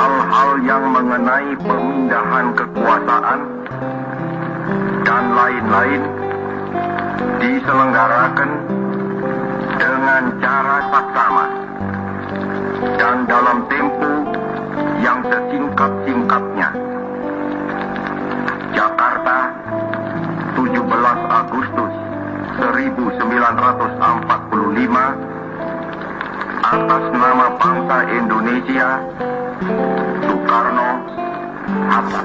hal-hal yang mengenai pemindahan kekuasaan dan lain-lain diselenggarakan dengan cara saksama dan dalam tempo yang sesingkat-singkatnya. Jakarta, 17 Agustus 1945, atas nama bangsa Indonesia, Soekarno Hatta.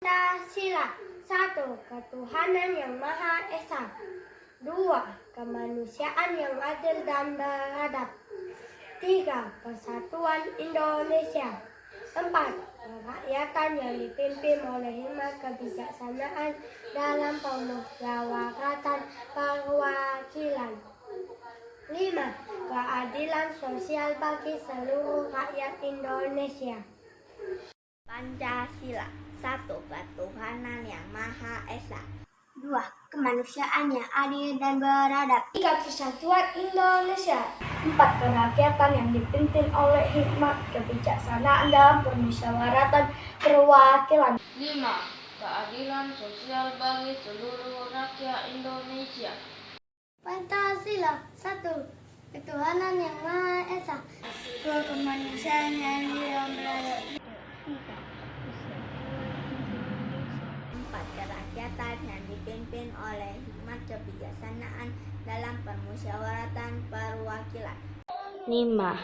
Pancasila. 1. Ketuhanan yang Maha Esa. 2. Kemanusiaan yang adil dan beradab. 3. Persatuan Indonesia. 4. Kerakyatan yang dipimpin oleh hikmat kebijaksanaan dalam pemusyawaratan perwakilan. 5. Keadilan sosial bagi seluruh rakyat Indonesia. Pancasila. 1. Ketuhanan yang Maha Esa. 2. Kemanusiaan yang adil dan beradab. 3. Persatuan Indonesia. 4. Kerakyatan yang dipimpin oleh hikmat kebijaksanaan dalam permusyawaratan perwakilan. 5. Keadilan sosial bagi seluruh rakyat Indonesia. Pancasila. 1. Ketuhanan yang Maha Esa. 2. Kemanusiaan yang adil dan beradab. 4. Kerakyatan yang dipimpin oleh hikmat kebijaksanaan dalam permusyawaratan perwakilan. 5.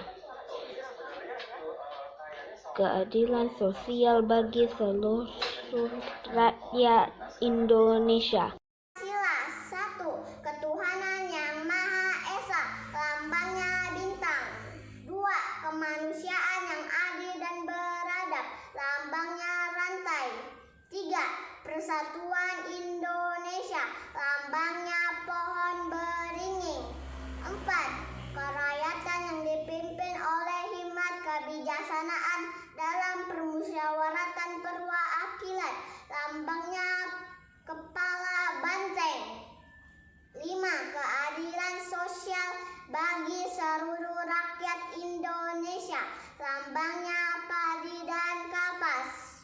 Keadilan sosial bagi seluruh rakyat Indonesia. Pancasila. 1. Ketuhanan yang Maha Esa, lambangnya bintang. 2. Kemanusiaan yang adil dan beradab, lambangnya rantai. 3. Persatuan Indonesia, lambangnya pohon beringin. 4. Kerakyatan yang dipimpin oleh hikmat kebijaksanaan dalam permusyawaratan perwakilan, lambangnya kepala banteng. 5. Keadilan sosial bagi seluruh rakyat Indonesia, lambangnya padi dan kapas.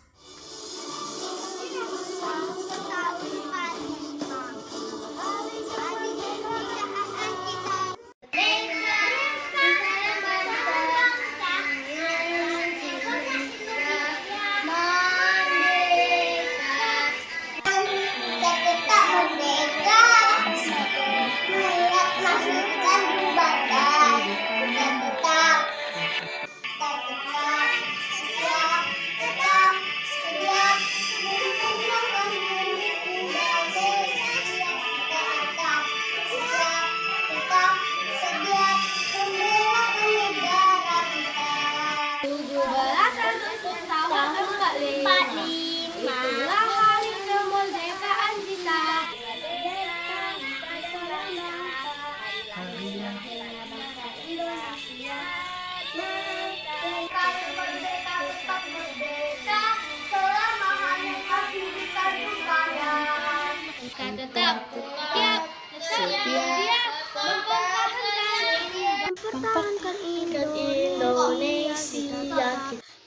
Itulah hari kemerdekaan kita. Kami merdeka tetap merdeka selama hanya kasih dikandung badan. Kita tetap setia Mempertahankan Indonesia.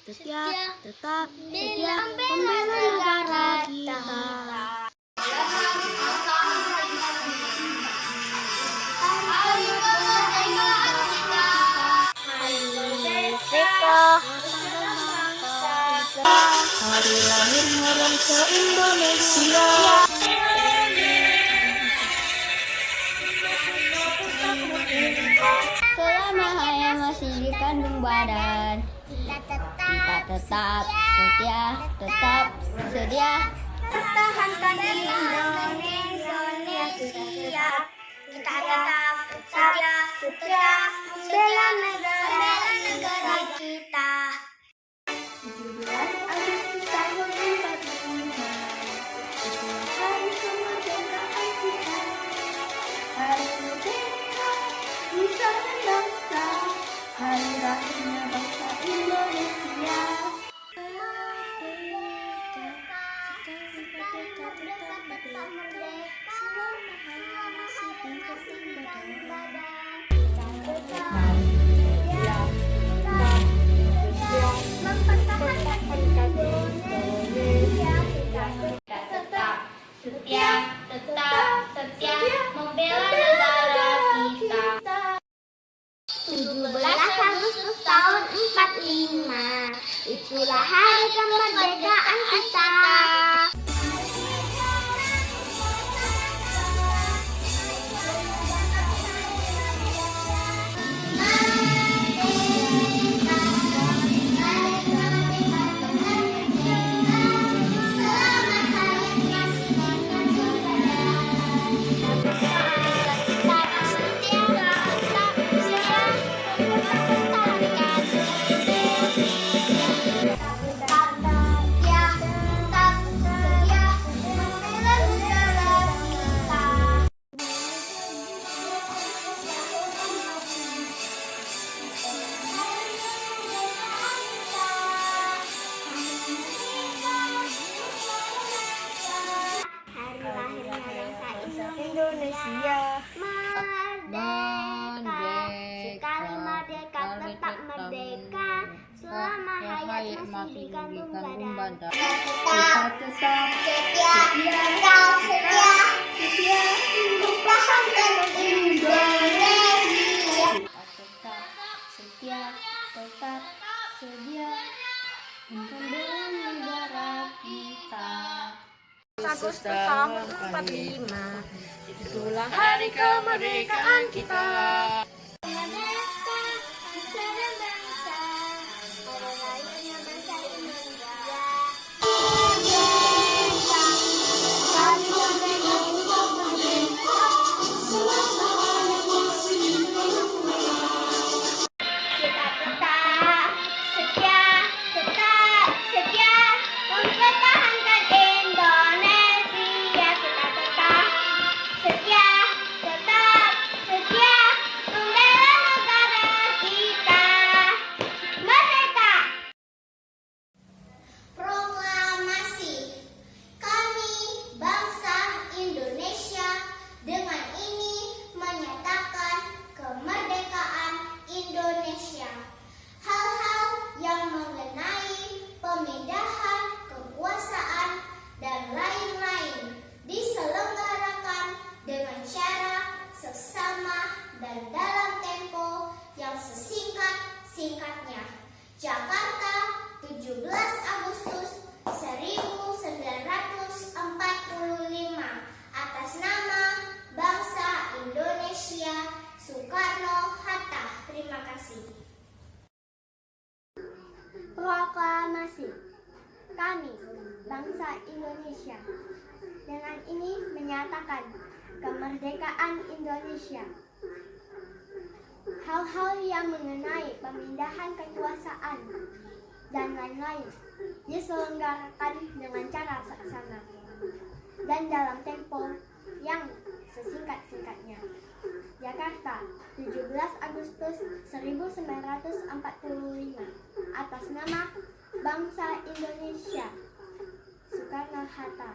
Tetap setia membela negara kita. Hari lahirnya bangsa Indonesia. Selama hanya masih dikandung badan, kita tetap setia Pertahankan Indonesia kita tetap setia bela negara kita. 17 Agustus tahun 45, itulah hari kemerdekaan kita. Hari merdeka nusa dan bangsa, hari lahirnya bangsa Indonesia. tetap merdeka selama hanya masih dikandung badan. Agustus tahun 45. Itulah hari kemerdekaan kita. Indonesia merdeka, sekali merdeka tetap merdeka, selama hayat masih dikandung badan. Tetap setia untuk pertahankan Indonesia. Tetap setia untuk membela negara kita. Agustus tahun 45. Itulah hari kemerdekaan kita. Merdeka, sejarah bangsa, hari lahirnya bangsa Indonesia. Merdeka, kami merdeka untuk merdeka, selama hayat masih dikandung. Kita tetap setia mempertahankan Indonesia. Kita tetap setia membela negara kita. Merdeka! Proklamasi. Kami bangsa Indonesia dengan ini menyatakan kemerdekaan Indonesia. Hal-hal yang mengenai pemindahan kekuasaan dan lain-lain diselenggarakan dengan cara seksama dan dalam tempo yang sesingkat-singkatnya. Jakarta, 17 Agustus 1945. Atas nama bangsa Indonesia, Soekarno-Hatta. Terima kasih. Proklamasi. Kami, bangsa Indonesia, dengan ini menyatakan kemerdekaan Indonesia. Hal-hal yang mengenai pemindahan kekuasaan dan lain-lain diselenggarakan dengan cara seksama dan dalam tempo yang sesingkat-singkatnya. Jakarta, 17 Agustus 1945. Atas nama bangsa Indonesia, Soekarno-Hatta.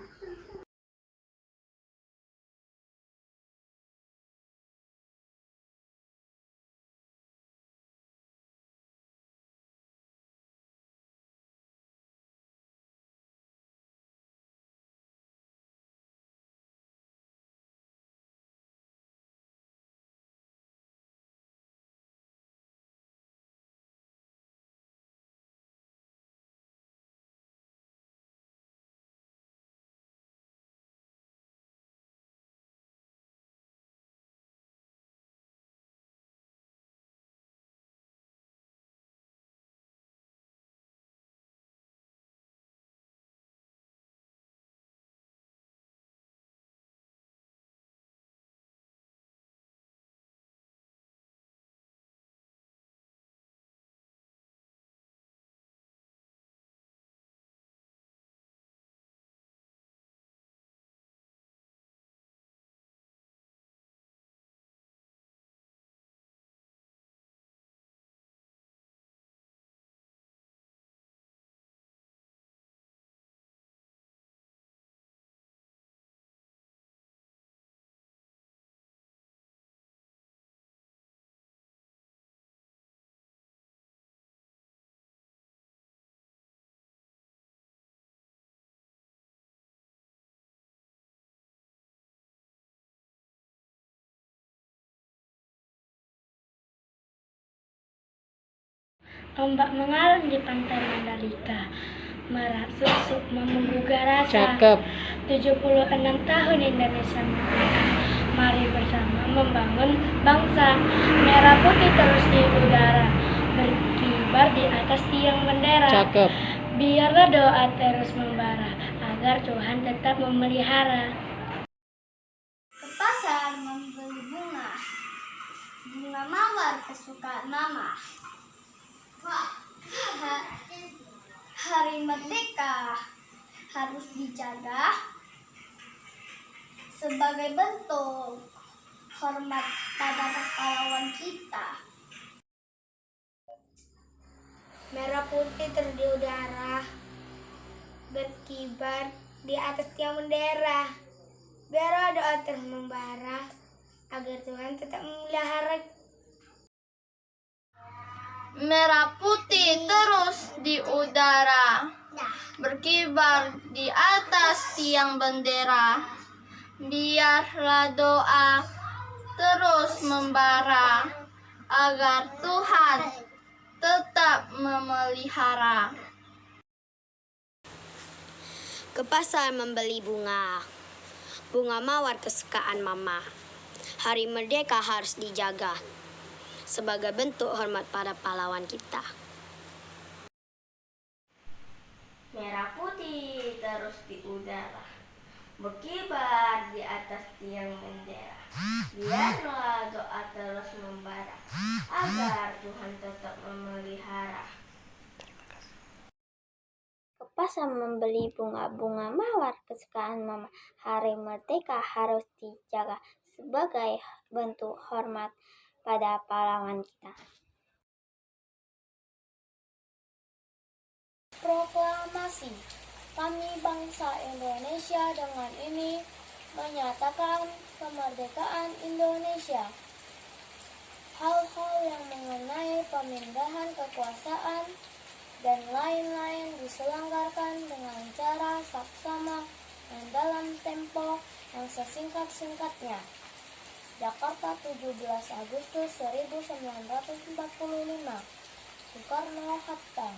Ombak mengalun di pantai Mandalika, merah susu menggugah rasa. Cakep. 76 tahun Indonesia merdeka, mari bersama membangun bangsa. Merah putih terus di udara, berkibar di atas tiang bendera. Cakep. Biarlah doa terus membara, agar Tuhan tetap memelihara. Ke pasar membeli bunga, bunga mawar kesukaan mama. Hari merdeka harus dijaga sebagai bentuk hormat pada pahlawan kita. Merah putih terus di udara, berkibar di atas tiang bendera. Biarlah doa terus membara, agar Tuhan tetap memelihara. Merah putih terus di udara, berkibar di atas tiang bendera. Biarlah doa terus membara, agar Tuhan tetap memelihara. Ke pasar membeli bunga, bunga mawar kesukaan mama. Hari merdeka harus dijaga sebagai bentuk hormat pada pahlawan kita. Merah putih terus di udara, berkibar di atas tiang bendera. Biarlah doa terus membara, agar Tuhan tetap memelihara. Ke pasar membeli bunga mawar kesukaan mama. Hari merdeka harus dijaga sebagai bentuk hormat pada pahlawan kita. Proklamasi. Kami bangsa Indonesia dengan ini menyatakan kemerdekaan Indonesia. Hal-hal yang mengenai pemindahan kekuasaan dan lain-lain diselenggarakan dengan cara saksama dan dalam tempo yang sesingkat-singkatnya. Jakarta, 17 Agustus 1945. Soekarno-Hatta.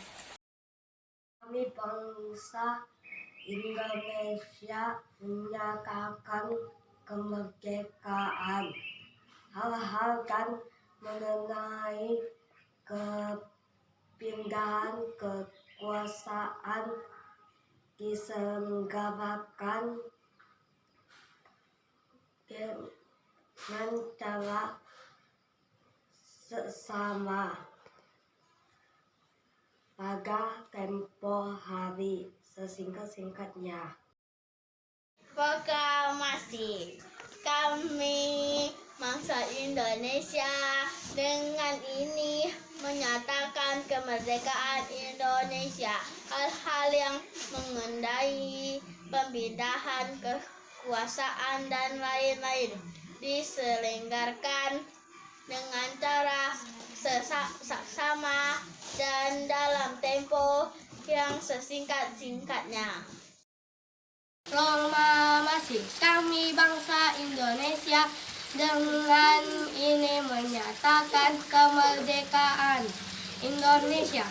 Kami bangsa Indonesia menyatakan kemerdekaan. Hal-hal dan mengenai kepindahan kekuasaan diselenggarakan dengan cara sesama pada tempo hari sesingkat-singkatnya. Proklamasi. Kami bangsa Indonesia dengan ini menyatakan kemerdekaan Indonesia. Hal-hal yang mengenai pemindahan kekuasaan dan lain-lain diselenggarakan dengan cara seksama dan dalam tempo yang sesingkat-singkatnya. Proklamasi. Kami bangsa Indonesia dengan ini menyatakan kemerdekaan Indonesia.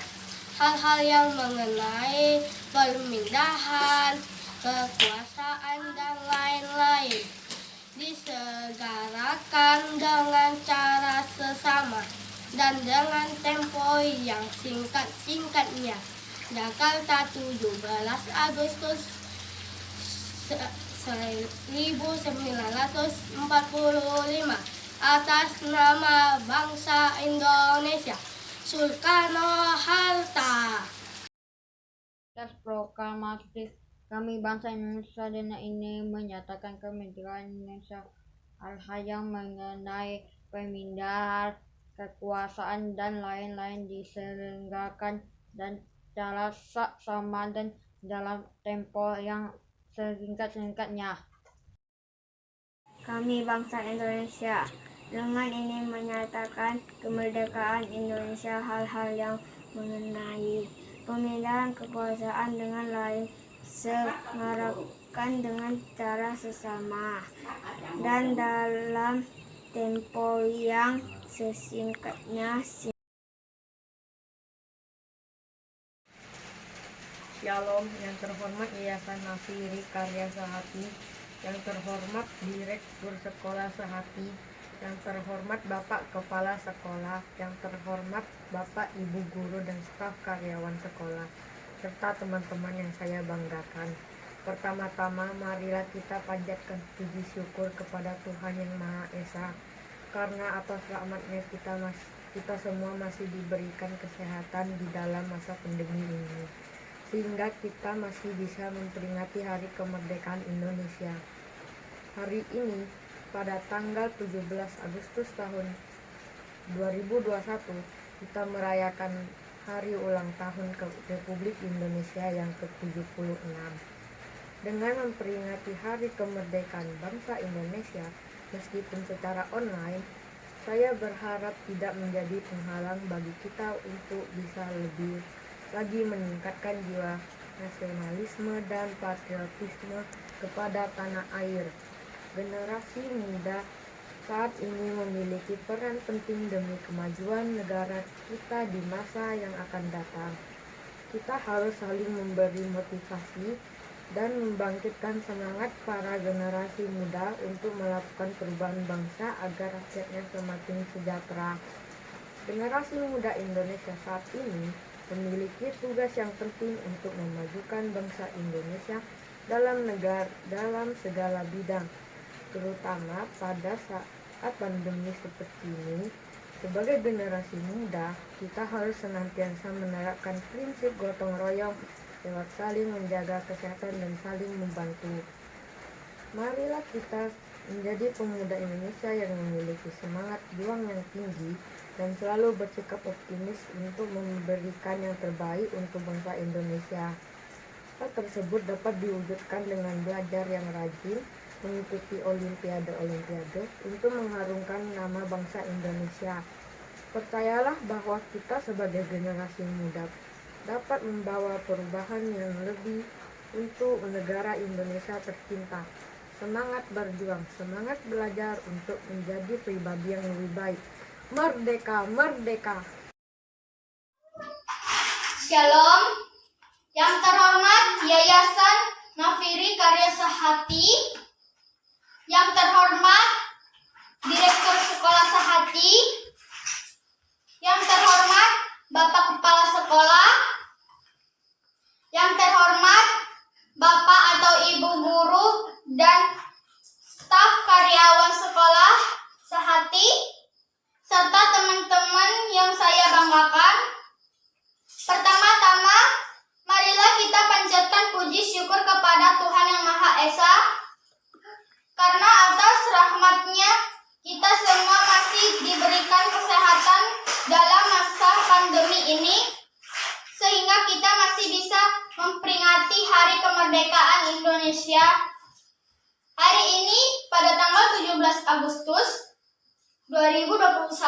Hal-hal yang mengenai pemindahan kekuasaan dan lain-lain diselenggarakan dengan cara sesama dan dengan tempo yang singkat-singkatnya. Jakarta, 17 Agustus 1945. Atas nama bangsa Indonesia, Soekarno-Hatta. Atas proklamasi kami bangsa Indonesia dengan ini menyatakan kemerdekaan Indonesia. Hal-hal yang mengenai pemindahan kekuasaan dan lain-lain diselenggarakan dan cara saksama dan dalam tempo yang sesingkat-singkatnya. Kami bangsa Indonesia dengan ini menyatakan kemerdekaan Indonesia. Hal-hal yang mengenai pemindahan kekuasaan dengan lain diselenggarakan dengan cara sesama dan dalam tempo yang sesingkatnya. Shalom, yang terhormat Yayasan Nafiri Karya Sehati, yang terhormat Direktur Sekolah Sehati, yang terhormat Bapak Kepala Sekolah, yang terhormat Bapak Ibu Guru dan staf karyawan sekolah, serta teman-teman yang saya banggakan. Pertama-tama, marilah kita panjatkan puji syukur kepada Tuhan Yang Maha Esa, karena atas rahmat-Nya kita semua masih diberikan kesehatan di dalam masa pandemi ini, sehingga kita masih bisa memperingati Hari Kemerdekaan Indonesia. Hari ini, pada tanggal 17 Agustus tahun 2021, kita merayakan Hari Ulang Tahun Republik Indonesia yang ke-76. Dengan memperingati Hari Kemerdekaan Bangsa Indonesia, meskipun secara online, saya berharap tidak menjadi penghalang bagi kita untuk bisa lebih lagi meningkatkan jiwa nasionalisme dan patriotisme kepada tanah air. Generasi muda saat ini memiliki peran penting demi kemajuan negara kita di masa yang akan datang. Kita harus saling memberi motivasi dan membangkitkan semangat para generasi muda untuk melakukan perubahan bangsa agar rakyatnya semakin sejahtera. Generasi muda Indonesia saat ini memiliki tugas yang penting untuk memajukan bangsa Indonesia dalam segala bidang, terutama pada saat pandemi seperti ini. Sebagai generasi muda, kita harus senantiasa menerapkan prinsip gotong royong lewat saling menjaga kesehatan dan saling membantu. Marilah kita menjadi pemuda Indonesia yang memiliki semangat juang yang tinggi dan selalu bersikap optimis untuk memberikan yang terbaik untuk bangsa Indonesia. Hal tersebut dapat diwujudkan dengan belajar yang rajin, mengikuti olimpiade-olimpiade untuk mengharumkan nama bangsa Indonesia. Percayalah bahwa kita sebagai generasi muda dapat membawa perubahan yang lebih untuk negara Indonesia tercinta. Semangat berjuang, semangat belajar untuk menjadi pribadi yang lebih baik. Merdeka, merdeka! Shalom, yang terhormat Yayasan Nafiri Karya Sehati, yang terhormat Direktur Sekolah Sehati, yang terhormat Bapak Kepala Sekolah, yang terhormat Bapak atau Ibu Guru dan staf karyawan sekolah Sehati, serta teman-teman yang saya banggakan. Pertama-tama, marilah kita panjatkan puji syukur kepada Tuhan Yang Maha Esa, karena atas rahmat-Nya kita semua masih diberikan kesehatan dalam masa pandemi ini, sehingga kita masih bisa memperingati Hari Kemerdekaan Indonesia. Hari ini pada tanggal 17 Agustus 2021,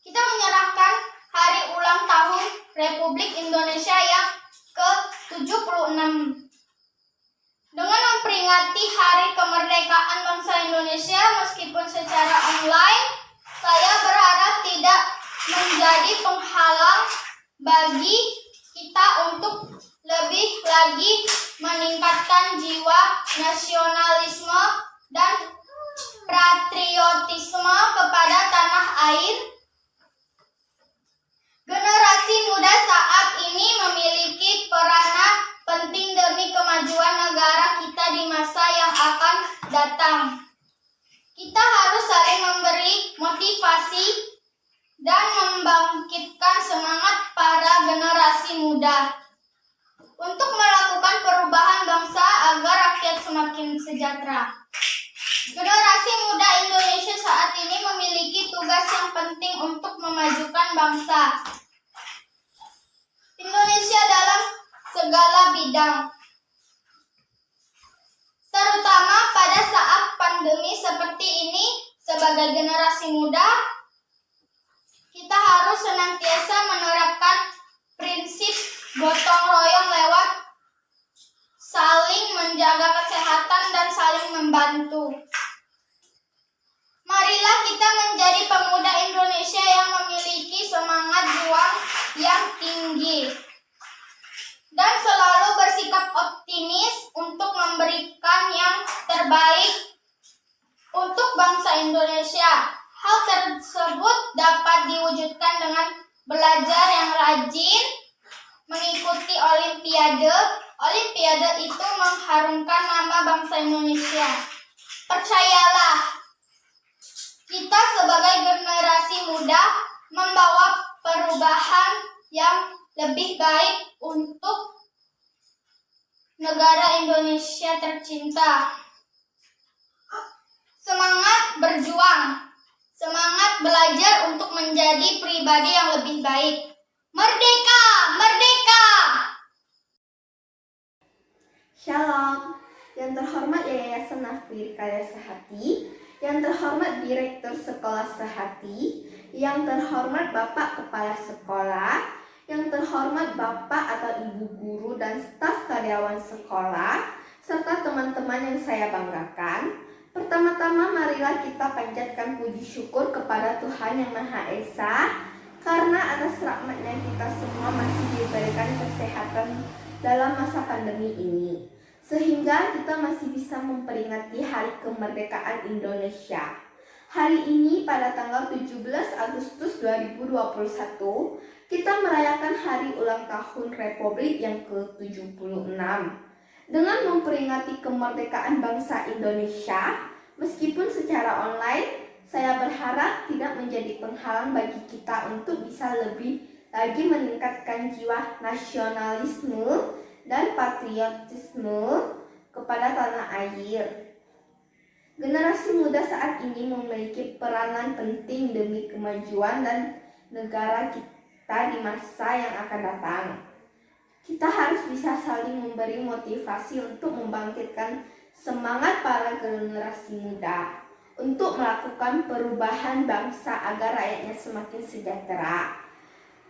kita menyerahkan Hari Ulang Tahun Republik Indonesia yang ke-76. Dengan memperingati Hari Kemerdekaan Bangsa Indonesia meskipun secara online, saya berharap tidak menjadi penghalang bagi kita untuk lebih lagi meningkatkan jiwa nasionalisme dan patriotisme kepada tanah air. Generasi muda saat ini memiliki peranan penting demi kemajuan negara kita di masa yang akan datang. Kita harus saling memberi motivasi dan membangkitkan semangat para generasi muda untuk melakukan perubahan bangsa agar rakyat semakin sejahtera. Generasi muda Indonesia saat ini memiliki tugas yang penting untuk memajukan bangsa Indonesia dalam segala bidang, terutama pada saat pandemi seperti ini. Sebagai generasi muda, kita harus senantiasa menerapkan prinsip gotong royong lewat saling menjaga kesehatan dan saling membantu. Marilah kita menjadi pemuda Indonesia yang memiliki semangat juang yang tinggi belajar yang rajin, mengikuti olimpiade. Olimpiade itu mengharumkan nama bangsa Indonesia. Percayalah, kita sebagai generasi muda membawa perubahan yang lebih baik untuk negara Indonesia tercinta. Semangat berjuang, semangat belajar untuk menjadi pribadi yang lebih baik. Merdeka! Merdeka! Shalom, yang terhormat Yayasan Nafiri Karya Sehati, yang terhormat Direktur Sekolah Sehati, yang terhormat Bapak Kepala Sekolah, yang terhormat Bapak atau Ibu Guru dan staf karyawan sekolah, serta teman-teman yang saya banggakan. Pertama-tama marilah kita panjatkan puji syukur kepada Tuhan Yang Maha Esa, karena atas rahmat-Nya kita semua masih diberikan kesehatan dalam masa pandemi ini, sehingga kita masih bisa memperingati Hari Kemerdekaan Indonesia. Hari ini pada tanggal 17 Agustus 2021, kita merayakan hari ulang tahun Republik yang ke-76. Dengan memperingati kemerdekaan bangsa Indonesia, meskipun secara online, saya berharap tidak menjadi penghalang bagi kita untuk bisa lebih lagi meningkatkan jiwa nasionalisme dan patriotisme kepada tanah air. Generasi muda saat ini memiliki peranan penting demi kemajuan dan negara kita di masa yang akan datang. Kita harus bisa saling memberi motivasi untuk membangkitkan semangat para generasi muda untuk melakukan perubahan bangsa agar rakyatnya semakin sejahtera.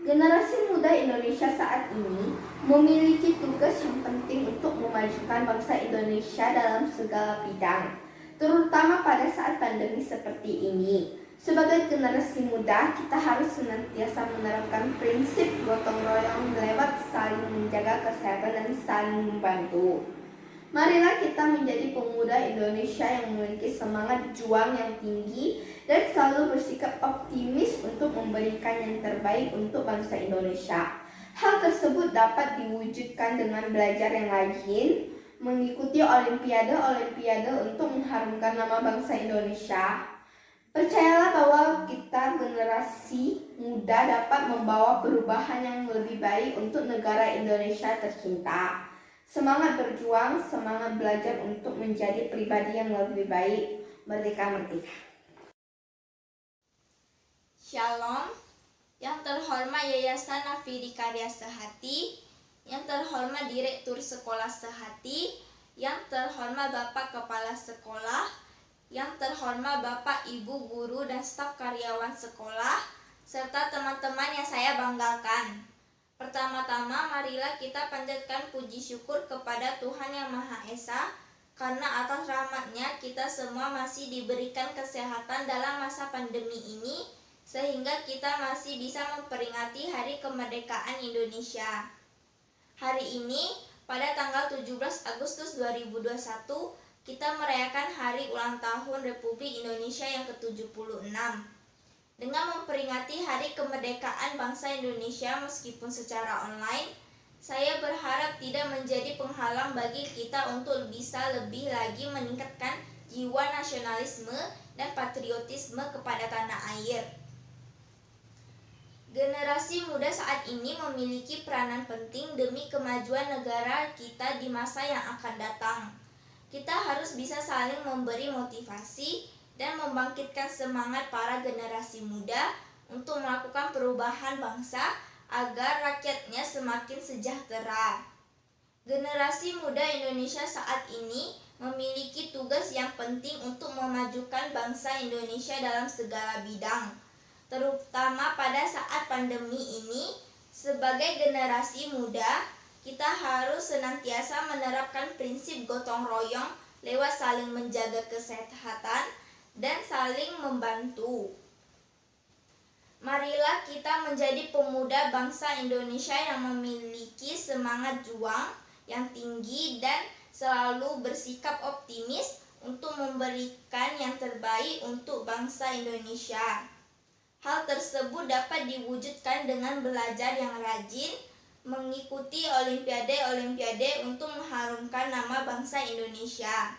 Generasi muda Indonesia saat ini memiliki tugas yang penting untuk memajukan bangsa Indonesia dalam segala bidang, terutama pada saat pandemi seperti ini. Sebagai generasi muda, kita harus senantiasa menerapkan prinsip gotong royong lewat saling menjaga kesehatan dan saling membantu. Marilah kita menjadi pemuda Indonesia yang memiliki semangat juang yang tinggi dan selalu bersikap optimis untuk memberikan yang terbaik untuk bangsa Indonesia. Hal tersebut dapat diwujudkan dengan belajar yang rajin, mengikuti olimpiade untuk mengharumkan nama bangsa Indonesia. Percayalah bahwa kita generasi muda dapat membawa perubahan yang lebih baik untuk negara Indonesia tercinta. Semangat berjuang, semangat belajar untuk menjadi pribadi yang lebih baik. Merdeka, merdeka. Shalom, yang terhormat Yayasan Nafiri Karya Sehati, yang terhormat Direktur Sekolah Sehati, yang terhormat Bapak Kepala Sekolah, yang terhormat Bapak, Ibu Guru dan staf karyawan sekolah, serta teman-teman yang saya banggakan. Pertama-tama marilah kita panjatkan puji syukur kepada Tuhan Yang Maha Esa, karena atas rahmat-Nya kita semua masih diberikan kesehatan dalam masa pandemi ini, sehingga kita masih bisa memperingati Hari Kemerdekaan Indonesia. Hari ini, pada tanggal 17 Agustus 2021, kita merayakan Hari Ulang Tahun Republik Indonesia yang ke-76. Dengan memperingati Hari Kemerdekaan Bangsa Indonesia meskipun secara online, saya berharap tidak menjadi penghalang bagi kita untuk bisa lebih lagi meningkatkan jiwa nasionalisme dan patriotisme kepada tanah air. Generasi muda saat ini memiliki peranan penting demi kemajuan negara kita di masa yang akan datang. Kita harus bisa saling memberi motivasi dan membangkitkan semangat para generasi muda untuk melakukan perubahan bangsa agar rakyatnya semakin sejahtera. Generasi muda Indonesia saat ini memiliki tugas yang penting untuk memajukan bangsa Indonesia dalam segala bidang, terutama pada saat pandemi ini. Sebagai generasi muda, kita harus senantiasa menerapkan prinsip gotong royong lewat saling menjaga kesehatan dan saling membantu. Marilah kita menjadi pemuda bangsa Indonesia yang memiliki semangat juang yang tinggi dan selalu bersikap optimis untuk memberikan yang terbaik untuk bangsa Indonesia. Hal tersebut dapat diwujudkan dengan belajar yang rajin, mengikuti olimpiade-olimpiade untuk mengharumkan nama bangsa Indonesia.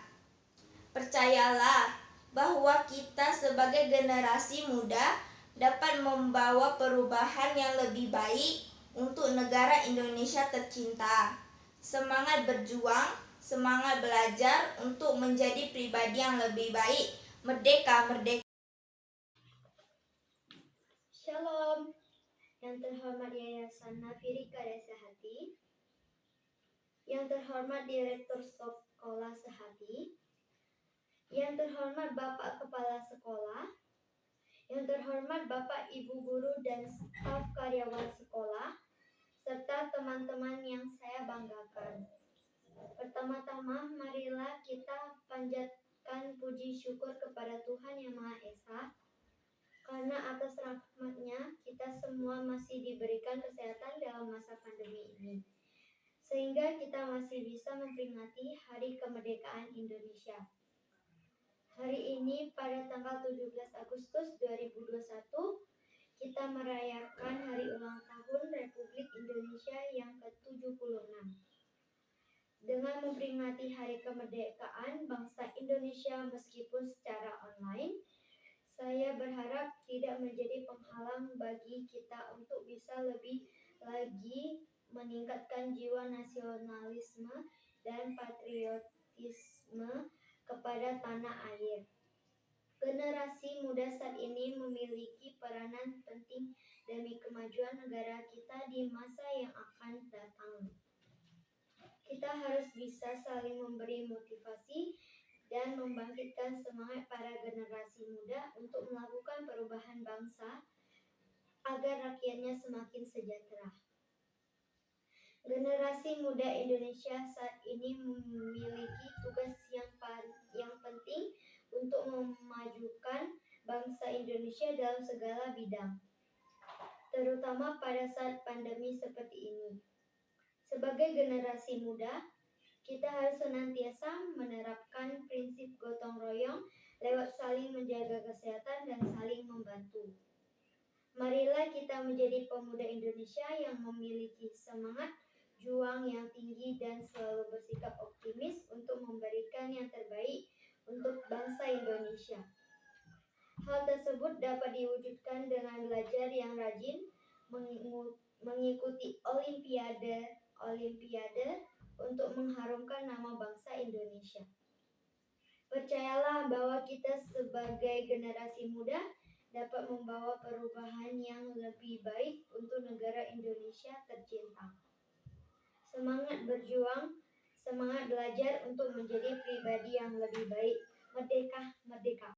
Percayalah bahwa kita sebagai generasi muda dapat membawa perubahan yang lebih baik untuk negara Indonesia tercinta. Semangat berjuang, semangat belajar untuk menjadi pribadi yang lebih baik. Merdeka, merdeka. Shalom, yang terhormat Yayasan Nafiri Karya Sehati, yang terhormat Direktur Sekolah Sehati, yang terhormat Bapak Kepala Sekolah, yang terhormat Bapak Ibu Guru dan staf karyawan sekolah, serta teman-teman yang saya banggakan. Pertama-tama, marilah kita panjatkan puji syukur kepada Tuhan Yang Maha Esa, karena atas rahmat-Nya kita semua masih diberikan kesehatan dalam masa pandemi ini, sehingga kita masih bisa memperingati Hari Kemerdekaan Indonesia. Hari ini pada tanggal 17 Agustus 2021, kita merayakan hari ulang tahun Republik Indonesia yang ke-76. Dengan memperingati Hari Kemerdekaan bangsa Indonesia meskipun secara online, saya berharap tidak menjadi penghalang bagi kita untuk bisa lebih lagi meningkatkan jiwa nasionalisme dan patriotisme kepada tanah air. Generasi muda saat ini memiliki peranan penting demi kemajuan negara kita di masa yang akan datang. Kita harus bisa saling memberi motivasi dan membangkitkan semangat para generasi muda untuk melakukan perubahan bangsa agar rakyatnya semakin sejahtera. Generasi muda Indonesia saat ini memiliki tugas yang penting untuk memajukan bangsa Indonesia dalam segala bidang, terutama pada saat pandemi seperti ini. Sebagai generasi muda, kita harus senantiasa menerapkan prinsip gotong royong lewat saling menjaga kesehatan dan saling membantu. Marilah kita menjadi pemuda Indonesia yang memiliki semangat juang yang tinggi dan selalu bersikap optimis untuk memberikan yang terbaik untuk bangsa Indonesia. Hal tersebut dapat diwujudkan dengan belajar yang rajin, mengikuti olimpiade untuk mengharumkan nama bangsa Indonesia. Percayalah bahwa kita sebagai generasi muda dapat membawa perubahan yang lebih baik untuk negara Indonesia tercinta. Semangat berjuang, semangat belajar untuk menjadi pribadi yang lebih baik. Merdeka, merdeka.